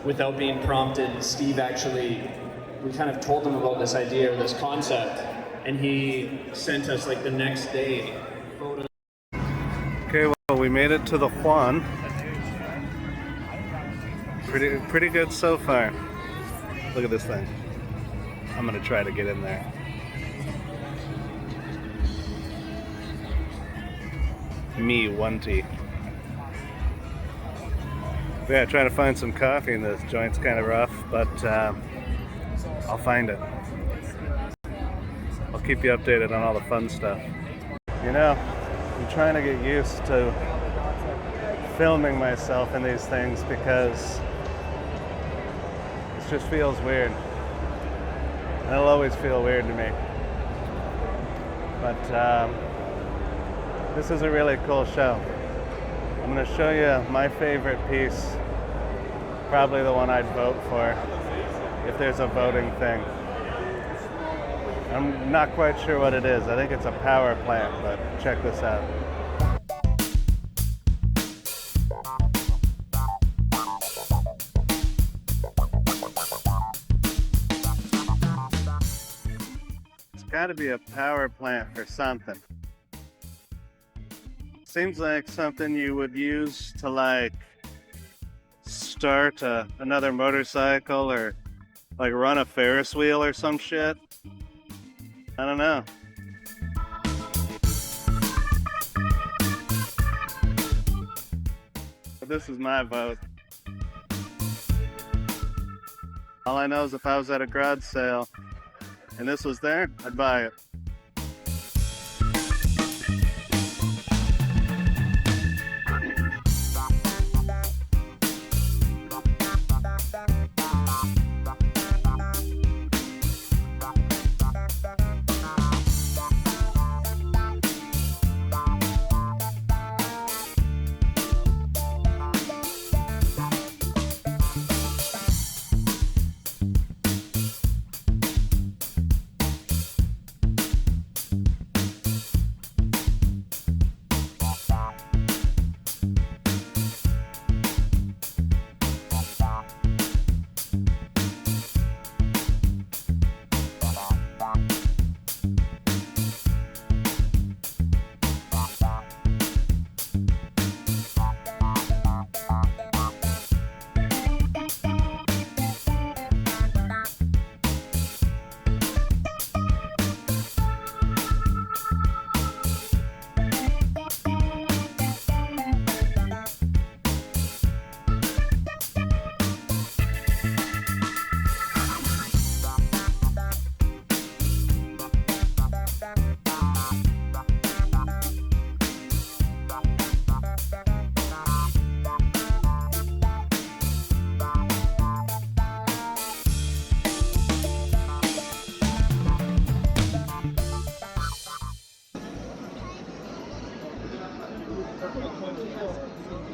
without being prompted, Steve actually, we kind of told him about this idea or this concept, and he sent us like the next day photos. Okay, well, we made it to the Juan. Pretty good so far. Look at this thing. I'm gonna try to get in there. Me, 1T. Yeah, trying to find some coffee in this joint's kind of rough, but I'll find it. I'll keep you updated on all the fun stuff. You know, I'm trying to get used to filming myself in these things because it just feels weird. It'll always feel weird to me. But this is a really cool show. I'm going to show you my favorite piece, probably the one I'd vote for if there's a voting thing. I'm not quite sure what it is. I think it's a power plant, but check this out. It's got to be a power plant for something. Seems like something you would use to like start another motorcycle or like run a Ferris wheel or some shit. I don't know. But this is my vote. All I know is if I was at a garage sale and this was there, I'd buy it.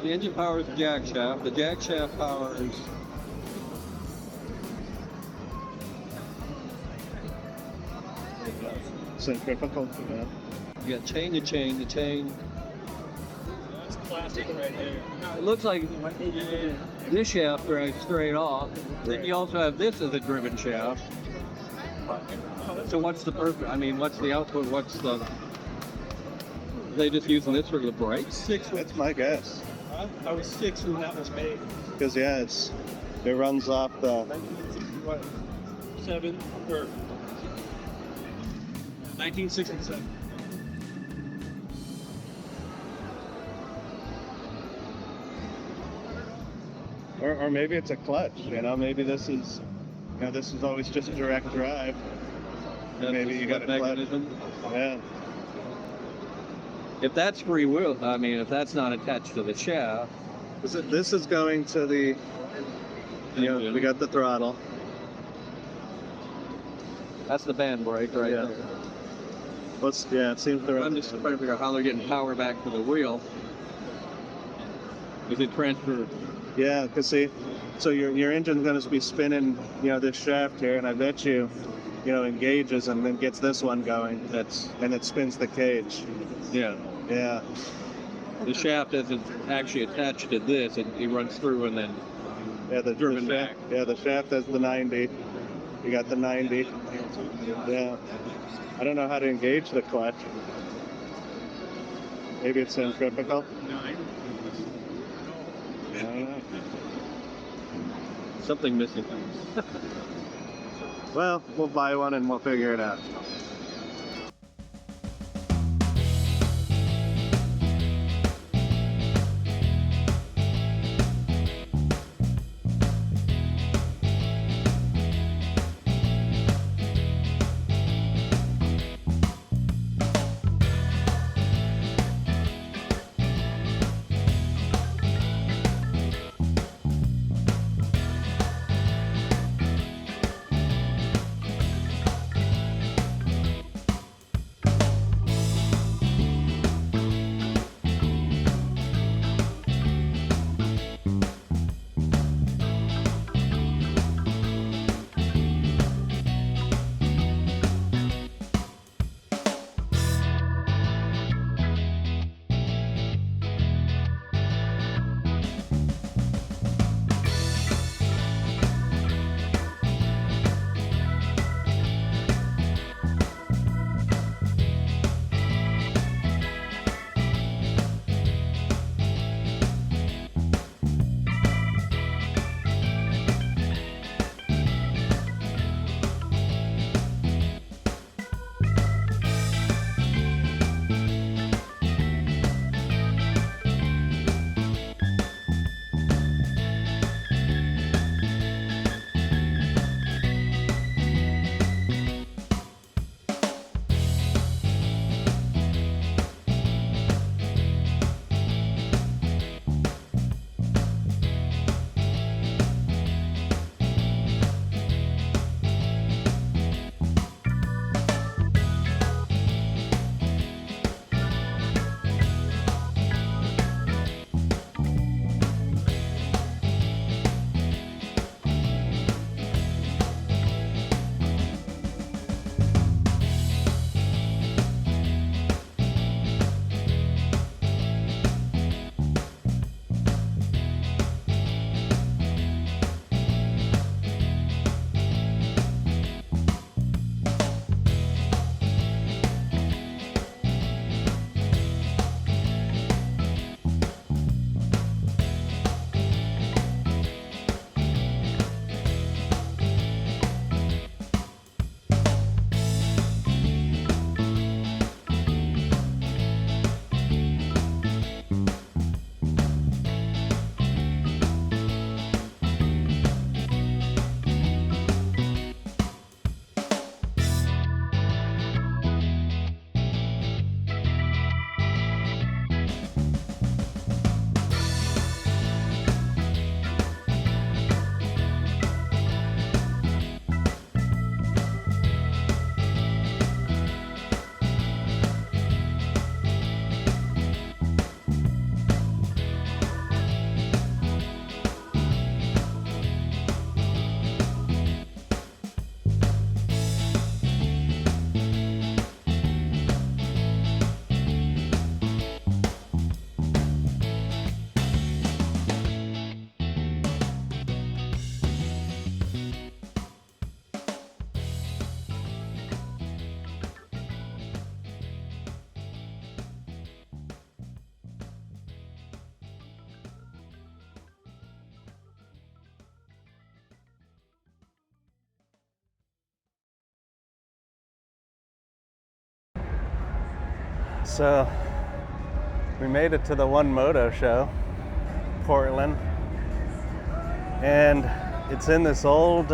The engine powers the jack shaft. The jack shaft powers Centrifugal. Yeah. you got chain to chain. The chain. That's classic right there. It looks like this shaft drives straight off. Then you also have this as a driven shaft. So what's the purpose? I mean, what's the output? What's the? Are they just using this for the brakes? That's my guess. I was 6 when that was made. Because yeah, it runs off the. 7 or 1967. Or maybe it's a clutch. You know, maybe this is. You know, this is always just direct drive. Maybe you got a clutch. Yeah. If that's free wheel, I mean, if that's not attached to the shaft. This is going to the. You know, we got the throttle. That's the band brake right there. Yeah, it seems to. I'm just trying to figure out how they're getting power back to the wheel. Is it transferred? Yeah, because see, so your engine's going to be spinning, you know, this shaft here, and I bet you engages and then gets this one going. And it spins the cage. Yeah. Yeah. The shaft isn't actually attached to this, it runs through and then Yeah, the driven shaft, back. yeah, the shaft has the 90. You got the 90. Yeah. I don't know how to engage the clutch. Maybe it's centrifugal. I don't know. Something missing. Well, we'll buy one and we'll figure it out. So we made it to the One Moto show, Portland, and it's in this old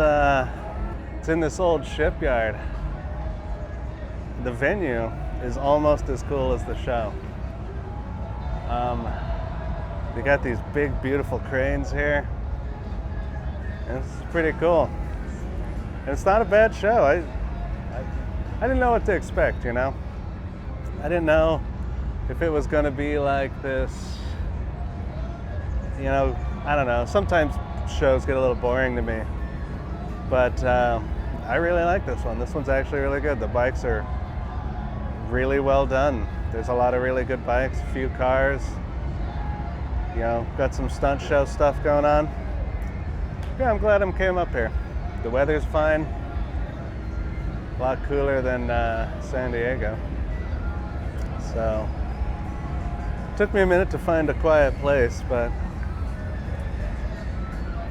shipyard. The venue is almost as cool as the show. They got these big, beautiful cranes here, and it's pretty cool. And it's not a bad show. I didn't know what to expect, you know. I didn't know if it was going to be like this, you know, I don't know. Sometimes shows get a little boring to me, but I really like this one. This one's actually really good. The bikes are really well done. There's a lot of really good bikes, a few cars, you know, got some stunt show stuff going on. yeah, I'm glad I came up here. The weather's fine. A lot cooler than San Diego. So, took me a minute to find a quiet place, but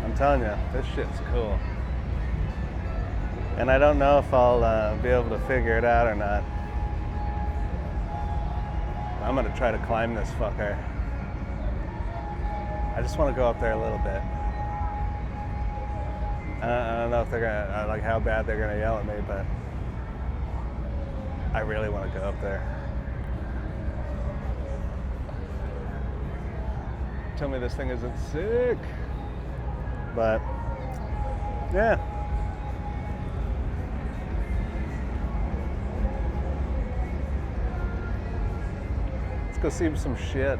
I'm telling you, this shit's cool. And I don't know if I'll be able to figure it out or not. I'm gonna try to climb this fucker. I just want to go up there a little bit. I don't know if they're gonna, like how bad they're gonna yell at me, but I really want to go up there. Tell me this thing isn't sick. But, yeah. Let's go see some shit.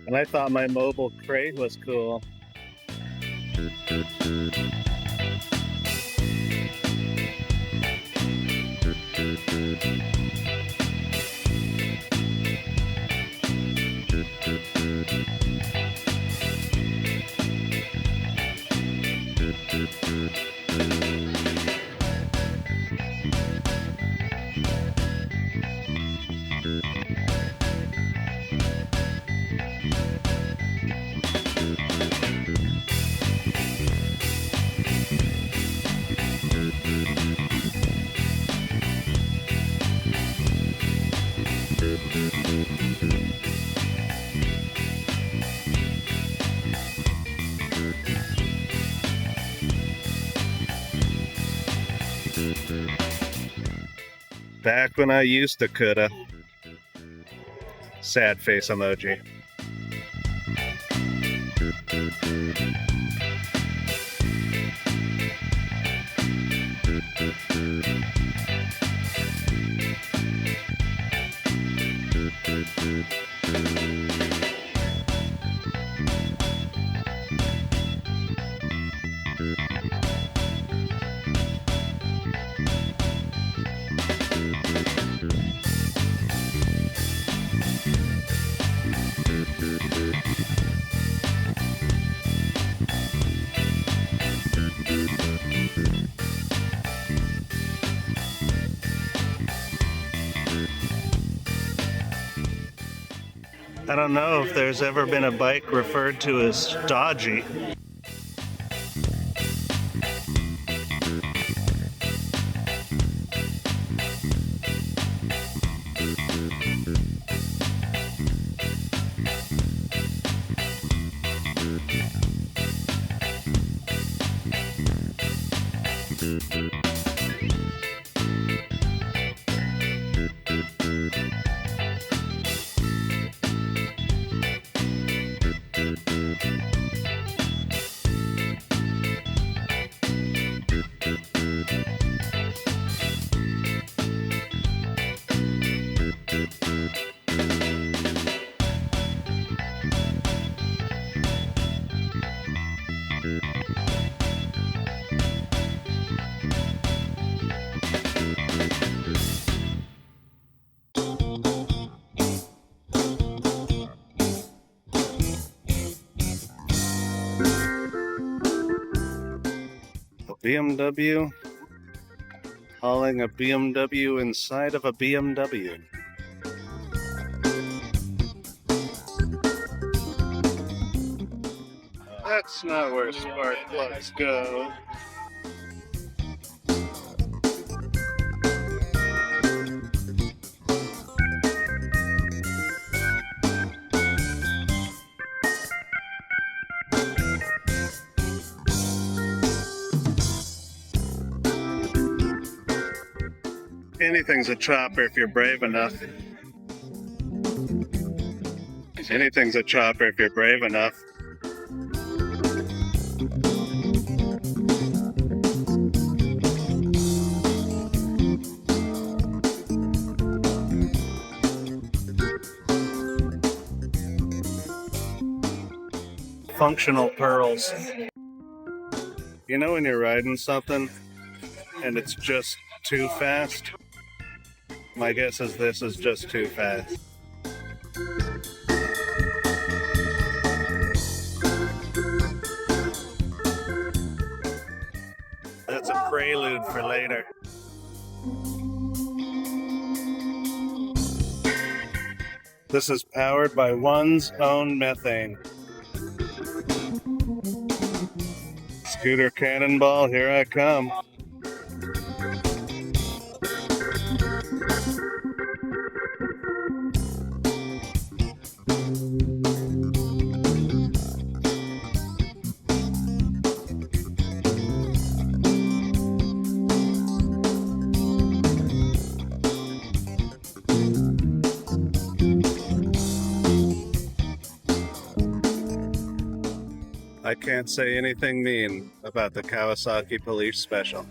And I thought my mobile crate was cool. Back when I used to coulda. Sad face emoji. I don't know if there's ever been a bike referred to as dodgy. BMW hauling a BMW inside of a BMW. That's not where spark plugs go. Anything's a chopper if you're brave enough. Anything's a chopper if you're brave enough. Functional pearls. You know when you're riding something and it's just too fast? My guess is this is just too fast. That's a prelude for later. This is powered by one's own methane. Scooter cannonball, here I come. I can't say anything mean about the Kawasaki Police Special.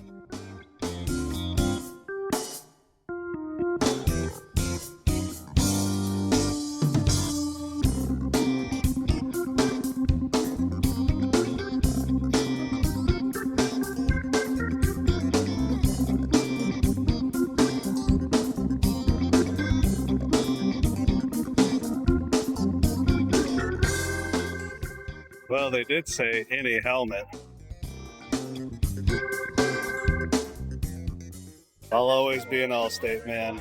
Well, they did say any helmet. I'll always be an Allstate man.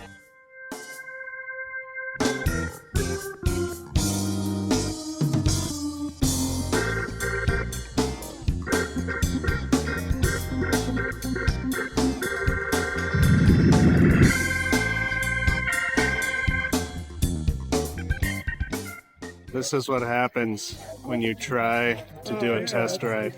This is what happens when you try to do a test ride.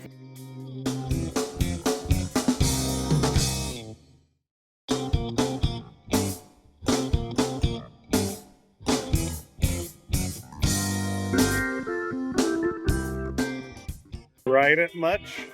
Ride it much?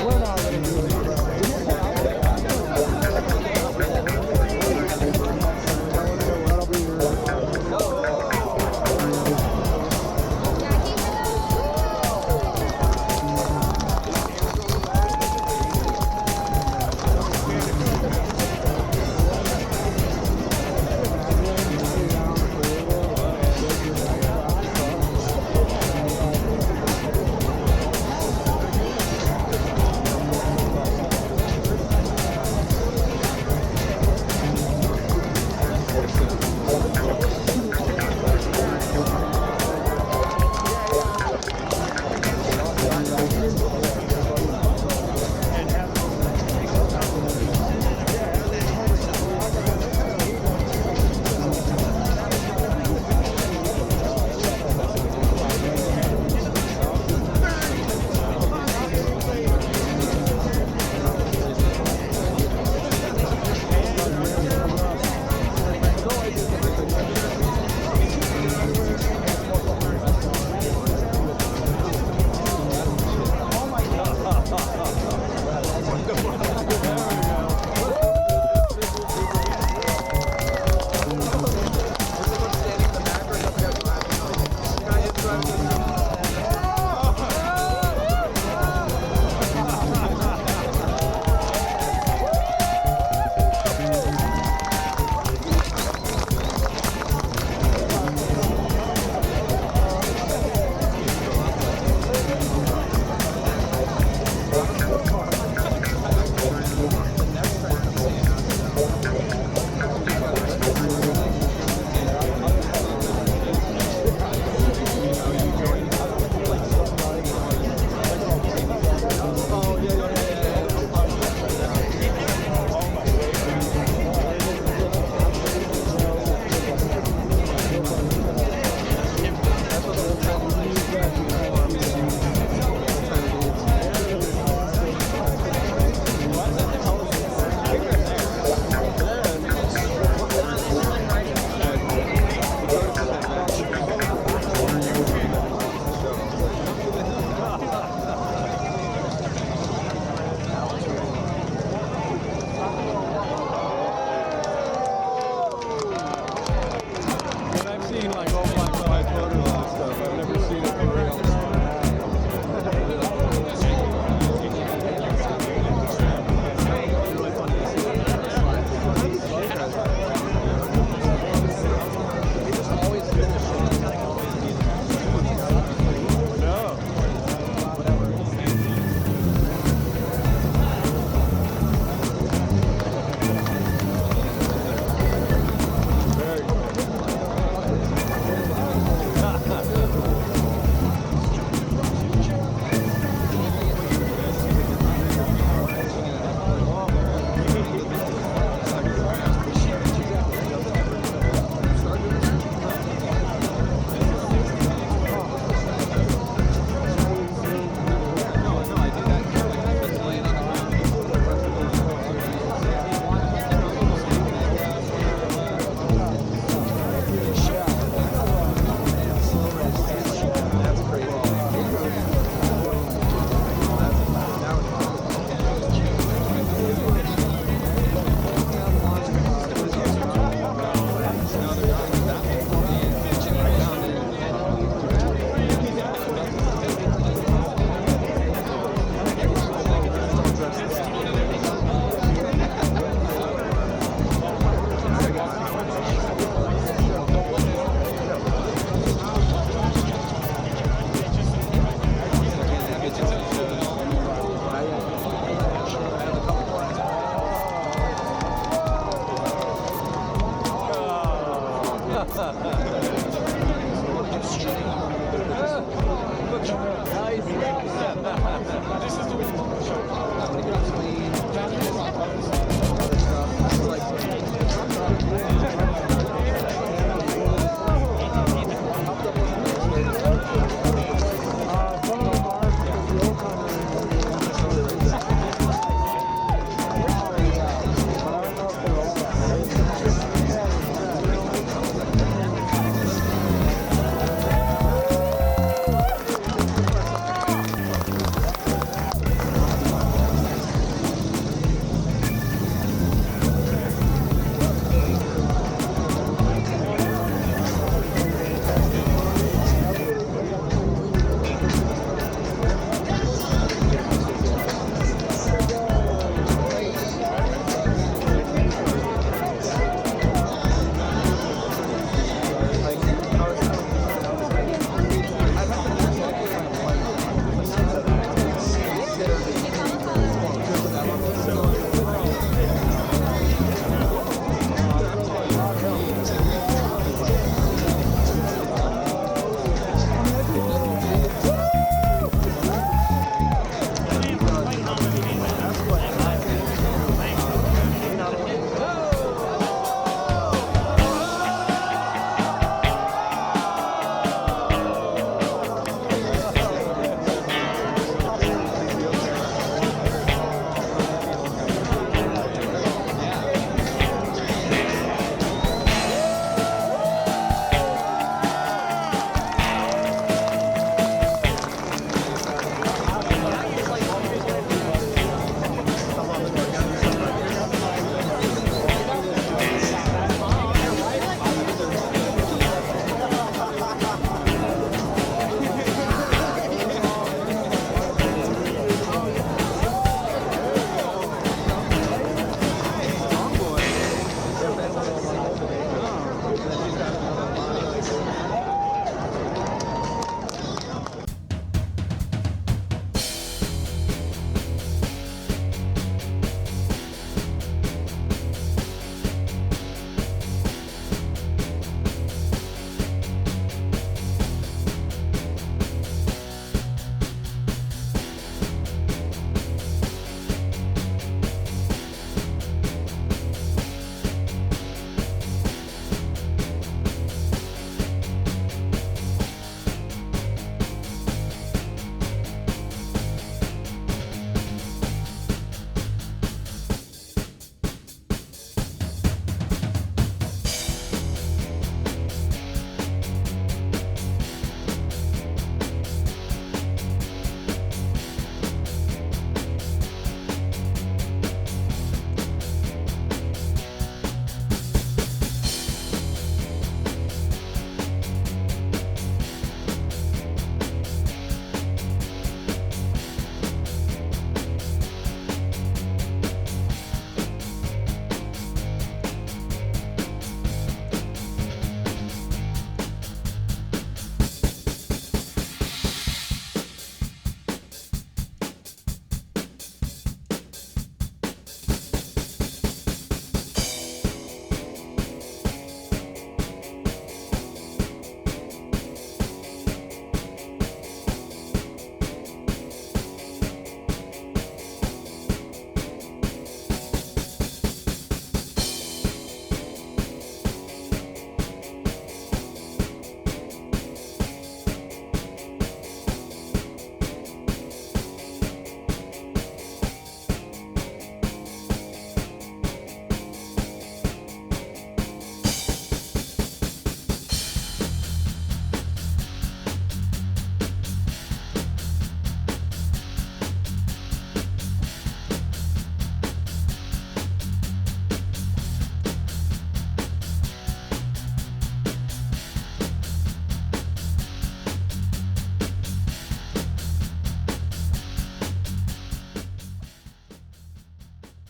We're not gonna do it.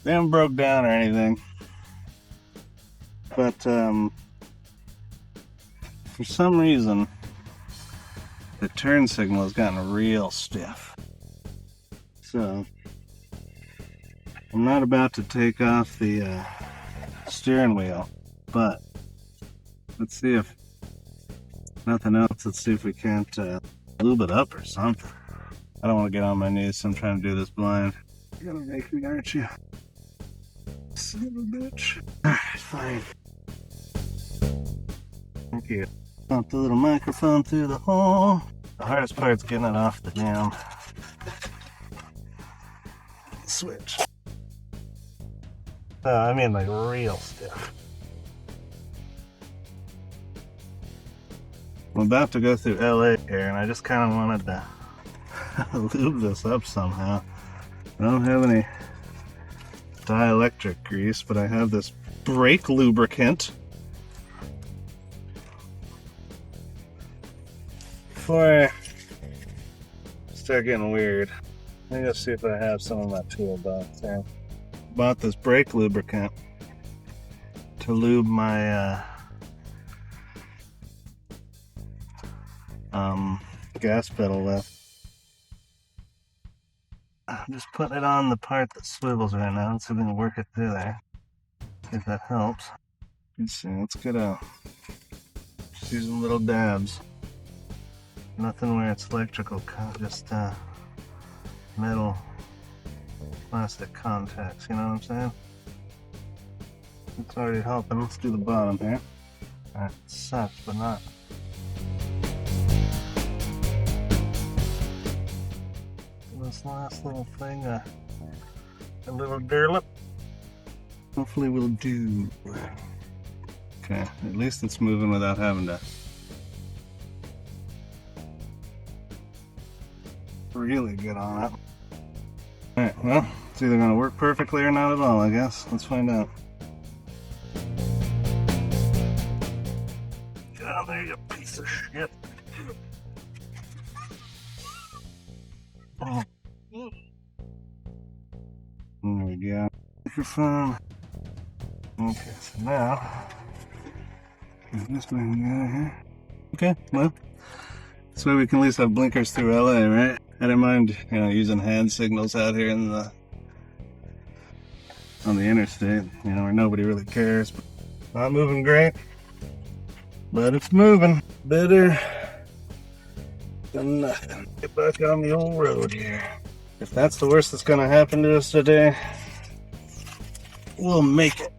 They haven't broke down or anything. But for some reason, the turn signal has gotten real stiff. So I'm not about to take off the steering wheel, but let's see if nothing else. Let's see if we can't lube it up or something. I don't want to get on my knees, so I'm trying to do this blind. You're gonna make me, aren't you? Son of a bitch. Alright, fine. Thank you. Pump the little microphone through the hole. The hardest part's getting it off the damn switch. I mean like real stiff. I'm about to go through LA here, and I just kind of wanted to lube this up somehow. I don't have any dielectric grease, but I have this brake lubricant. Before I start getting weird, let me go see if I have some of my toolbox there. Bought this brake lubricant to lube my gas pedal with. I'm just putting it on the part that swivels right now. Let's see if we can work it through there. See if that helps. Let's see, let's get out. Just using little dabs. Nothing where it's electrical, just metal plastic contacts, you know what I'm saying? It's already helping. Let's do the bottom here. That sucks, but not. This last little thing, a little derlip. Hopefully will do. Okay, at least it's moving without having to really get on it. Alright, well, it's either going to work perfectly or not at all, I guess. Let's find out. Get out there, you piece of shit. Oh. There we go. Microphone. Okay, so now, is this way we go here? Okay, well, this way we can at least have blinkers through LA, right? I don't mind, using hand signals out here in on the interstate, where nobody really cares. But not moving great, but it's moving. Better than nothing. Get back on the old road here. If that's the worst that's gonna happen to us today, we'll make it.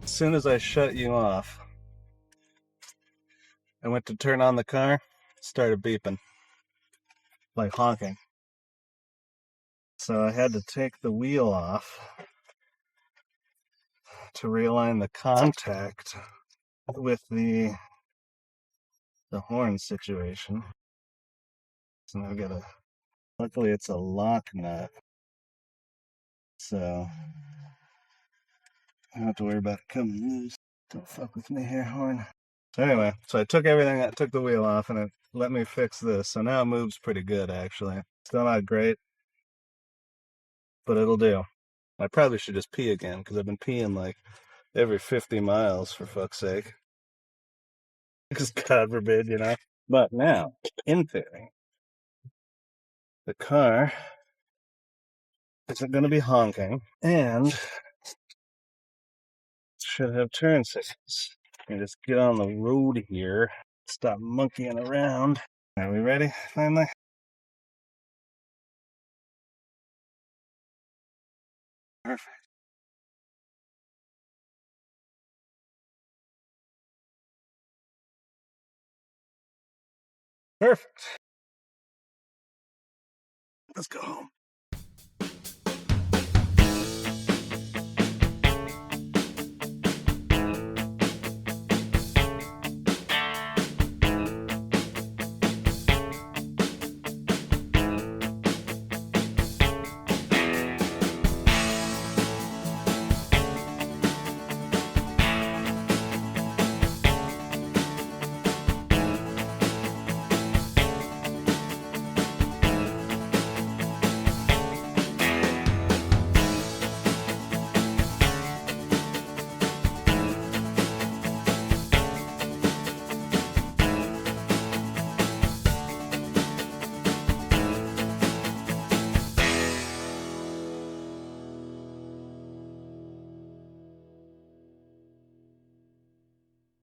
As soon as I shut you off, I went to turn on the car, started beeping, like honking. So I had to take the wheel off to realign the contact with the horn situation. So now I've got luckily it's a lock nut, so I don't have to worry about it coming loose. Don't fuck with me here, horn. So anyway, so I took the wheel off, and it let me fix this. So now it moves pretty good, actually. Still not great, but it'll do. I probably should just pee again, because I've been peeing like every 50 miles, for fuck's sake. Because God forbid, But now, in theory, the car isn't going to be honking, and should have turn signals. And just get on the road here. Stop monkeying around. Are we ready, finally? Perfect. Perfect. Let's go home.